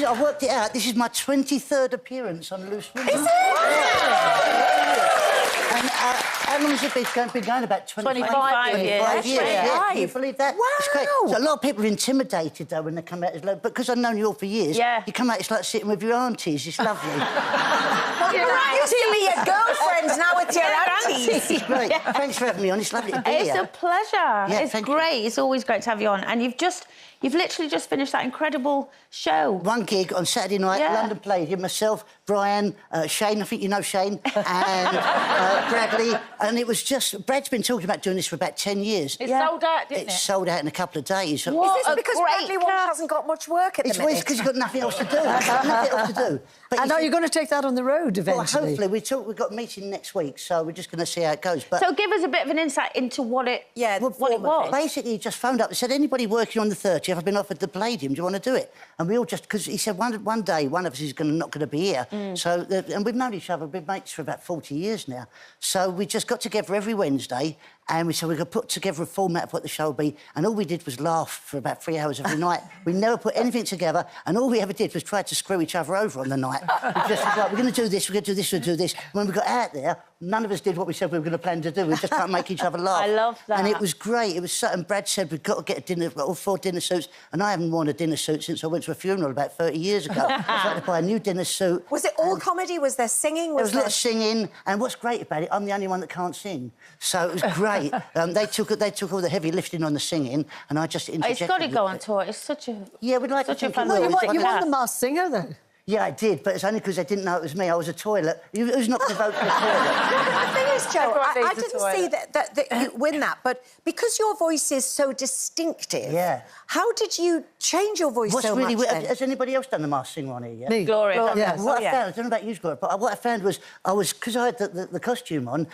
I worked it out. This is my 23rd appearance on Loose Women. Is it? And how long has it been going? About 25 years. Yeah, can you believe that? Wow. It's great. So a lot of people are intimidated, though, when they come out. But because I've known you all for years, you come out, it's like sitting with your aunties. It's lovely. You used to be your girlfriends, now it's your aunties. It's great. Thanks for having me on. It's lovely to be here. It's a pleasure. Yeah, it's great. It's always great to have you on. And you've literally just finished that incredible show. One gig on Saturday night, London Palladium, myself, Brian, Shane, I think you know Shane, and Bradley, and it was just... Brad's been talking about doing this for about 10 years. It's sold out, didn't it? It's sold out in a couple of days. What Is this because Bradley Walsh hasn't got much work at the minute? It's because he's got nothing else to do. Nothing else to do. But And are you going to take that on the road eventually? Well, hopefully. We've got a meeting next week, so we're just going to see how it goes. But So give us a bit of an insight into what it was. Basically, he just phoned up and said, anybody working on the 30th, I've been offered the Palladium, do you want to do it? And we all just... Because he said one day one of us is not going to be here. So, and we've known each other, we've been mates for about 40 years now. So we just got together every Wednesday and we said we're going to put together a format of what the show would be, and all we did was laugh for about 3 hours every night. We never put anything together, and all we ever did was try to screw each other over on the night. We just was like, we're going to do this, we're going to do this, we're going to do this. When we got out there, none of us did what we said we were going to plan to do. We just can't make each other laugh. I love that. And it was great. It was so... And Brad said, we've got to get a dinner, all 4 dinner suits, and I haven't worn a dinner suit since I went to a funeral about 30 years ago. I had to buy a new dinner suit. Was it all comedy? Was there singing? There was a lot of singing, and what's great about it, I'm the only one that can't sing. So it was great. They took all the heavy lifting on the singing, and I just interjected. It's got to go on tour. It's such a... Yeah, we'd like to think it fun... will. You won the Masked Singer, though. Yeah, I did, but it's only because they didn't know it was me. I was a toilet. Who's not going to vote for a toilet? The thing is, Joe, I didn't see that you win that, but because your voice is so distinctive, how did you change your voice so much then? Has anybody else done the Masked Singer on here yet? Me. Gloria. Yes. What I found, I don't know about you, Gloria, but what I found was, because I had the costume on,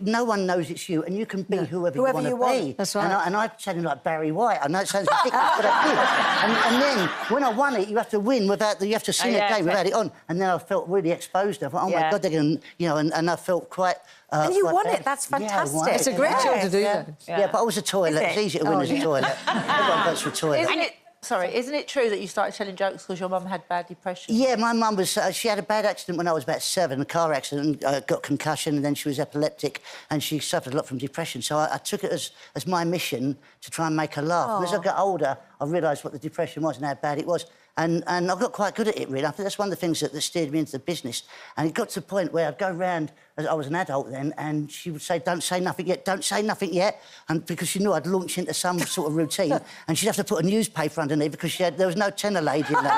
no one knows it's you, and you can be whoever you want to be. That's right. And I sounded like Barry White. I know it sounds ridiculous, but I did. And then, when I won it, you have to win without... You have to sing a game without it on. And then I felt really exposed. I thought, oh, my God, they're going to... You know, and I felt quite... and you won it. That's fantastic. Yeah, it's a great show to do, Yeah, but I was a toilet. It's easy to win as a toilet. Everyone goes for a toilet. Isn't it true that you started telling jokes because your mum had bad depression? Yeah, my mum was... she had a bad accident when I was about 7, a car accident, got concussion, and then she was epileptic, and she suffered a lot from depression. So I took it as my mission to try and make her laugh. And as I got older, I realised what the depression was and how bad it was. And I got quite good at it, really. I think that's one of the things that steered me into the business. And it got to the point where I'd go round, as I was an adult then, and she would say, don't say nothing yet, don't say nothing yet, and because she knew I'd launch into some sort of routine, and she'd have to put a newspaper underneath because there was no tenor lady in there.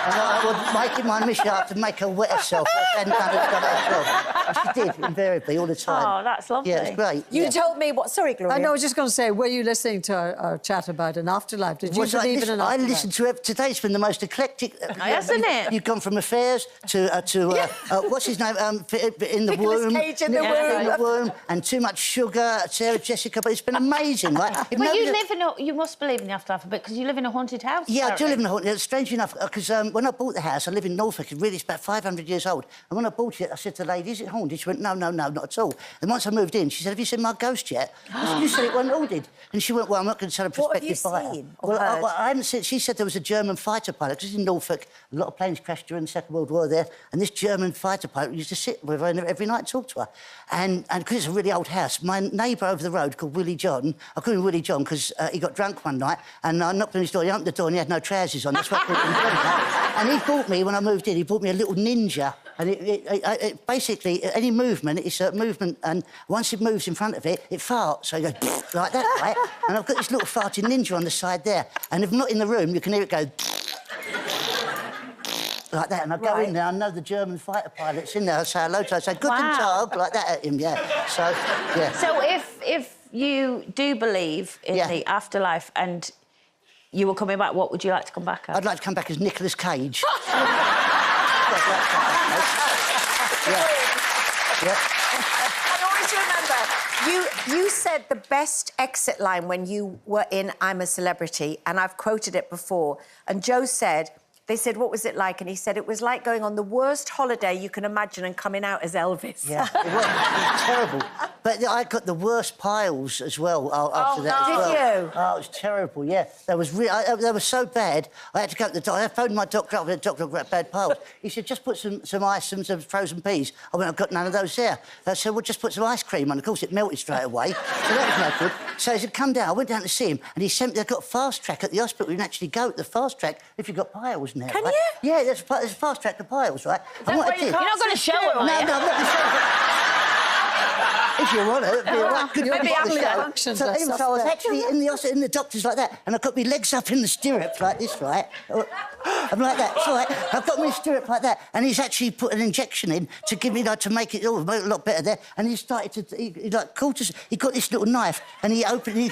And I would make it my mission to make her wet herself. She hadn't done it herself. And she did, invariably, all the time. Oh, that's lovely. Yeah, it's great. You told me what... Sorry, Gloria. I was just going to say, were you listening to our chat about an afterlife? Did you believe in an afterlife? I listened to it. Today's been the most eclectic... Hasn't it? You've gone from affairs to what's his name? In the Nicolas womb. Cage in the womb. In the womb. And Too Much Sugar, Sarah Jessica. But it's been amazing, right? But you must believe in the afterlife a bit because you live in a haunted house. Yeah, I do live in a haunted house. Strange enough, because when I bought the house, I live in Norfolk. It's about 500 years old. And when I bought it, I said to the lady, is it haunted? She went, no, not at all. And once I moved in, she said, have you seen my ghost yet? I said, you said it wasn't haunted. And she went, well, I'm not going to tell a prospective buyer. What have you seen? Well, I haven't seen... She said there was a German fighter pilot, because in Norfolk, a lot of planes crashed during the Second World War there, and this German fighter pilot used to sit with her every night and talk to her. And because it's a really old house, my neighbour over the road called Willie John, I called him Willie John because he got drunk one night, and I knocked on his door, he opened the door and he had no trousers on. That's what I called him Johnny. And he bought me, when I moved in, he bought me a little ninja, and it basically, any movement, it's a movement, and once it moves in front of it, it farts, so you go like that, right? And I've got this little farting ninja on the side there, and if I'm not in the room, you can hear it go like that, and I go in there, I know the German fighter pilot's in there, I say hello to her, I say, guten Tag, like that at him, So, yeah. So if you do believe in the afterlife and you were coming back, what would you like to come back as? I'd like to come back as Nicolas Cage. I always remember, you said the best exit line when you were in I'm a Celebrity, and I've quoted it before, and Joe said... They said, what was it like? And he said, it was like going on the worst holiday you can imagine and coming out as Elvis. Yeah, it was terrible. But I got the worst piles as well after that. As well. Did you? Oh, it was terrible. Yeah, they were so bad. I had to go to the doctor. I phoned my doctor up. The doctor got bad piles. He said, just put some ice and some frozen peas. I went, I've got none of those there. I said, well, just put some ice cream on. Of course, it melted straight away. So that was no good. So he said, come down. I went down to see him, and he sent me. They've got a fast track at the hospital. You can actually go at the fast track if you've got piles now. Can right? you? Yeah, there's a fast track to piles, right? And what I did. You're not going to show them, No, are you? I'm not going to show them. If you want it, it'd be a right good Maybe part of the ample show. functions So and even stuff so I was there. actually in the doctor's like that, and I've got my legs up in the stirrups like this, right? I'm like that. It's all right. I've got my stirrup like that, and he's actually put an injection in to give me, like, to make it all a lot better there. And he started to, he got this little knife, and he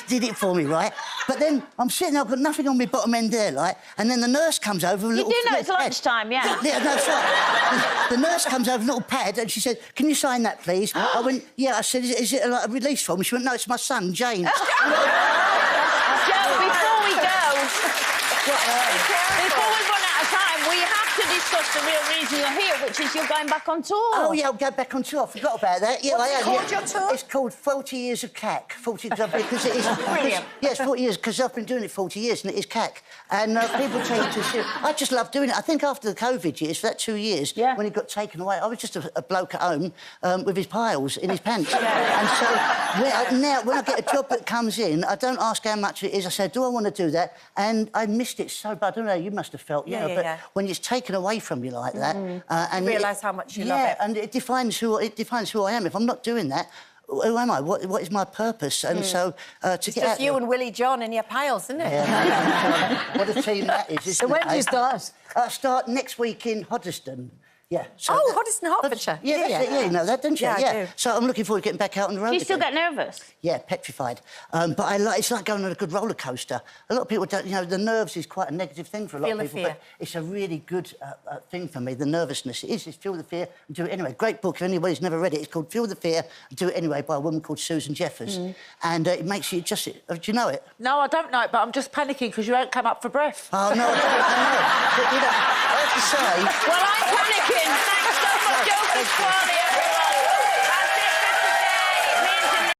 did it for me, right? But then I'm sitting there, I've got nothing on my bottom end there, like, and then the nurse comes over with a You little... do know it's pad. lunchtime, yeah. Yeah, no, it's right. The nurse comes over with a little pad and she said, can you sign that, please? I went, yeah. I said, is it like a release form? She went, no, it's my son, James. Joe, before we go, before we run out of time, we have to discuss the real reason you're here, which is you're going back on tour. Oh, yeah, I'll go back on tour. I forgot about that. Yeah, What's I it am. called, Yeah. your tour? It's called 40 Years of Cack. 40, because it is... Brilliant. Yeah, it's 40 years, because I've been doing it 40 years, and it is cack. And people take it too serious. I just love doing it. I think after the COVID years, for that 2 years, when he got taken away, I was just a bloke at home with his piles in his pants. And so now, when I get a job that comes in, I don't ask how much it is. I say, do I want to do that? And I missed it so bad. I don't know, you must have felt, but when it's taken away from you like that... and you realise how much you love it. Yeah, and it defines who I am. If I'm not doing that, who am I? What is my purpose? And so to It's get just out you there- and Willie John in your piles, isn't it? Yeah. What a team that is, isn't So when it? do you start? I start next week in Hoddesdon. Yeah. So Oh, Hoddesdon, Hertfordshire. Yeah, that's it. Yeah, you know that, don't you? Yeah, I do. So I'm looking forward to getting back out on the road. Do you still again. get nervous? Yeah, petrified. But it's like going on a good roller coaster. A lot of people don't, the nerves is quite a negative thing for a lot Feel of the people. fear. But it's a really good thing for me, the nervousness. It is, it's Feel the Fear and Do It Anyway. Great book, if anybody's never read it. It's called Feel the Fear and Do It Anyway by a woman called Susan Jeffers. And it makes you just... Do you know it? No, I don't know it, but I'm just panicking because you won't come up for breath. Oh, no, I know. But, I have to say... Well, I'm panicking. Thanks so much, Joe Pasquale, everyone.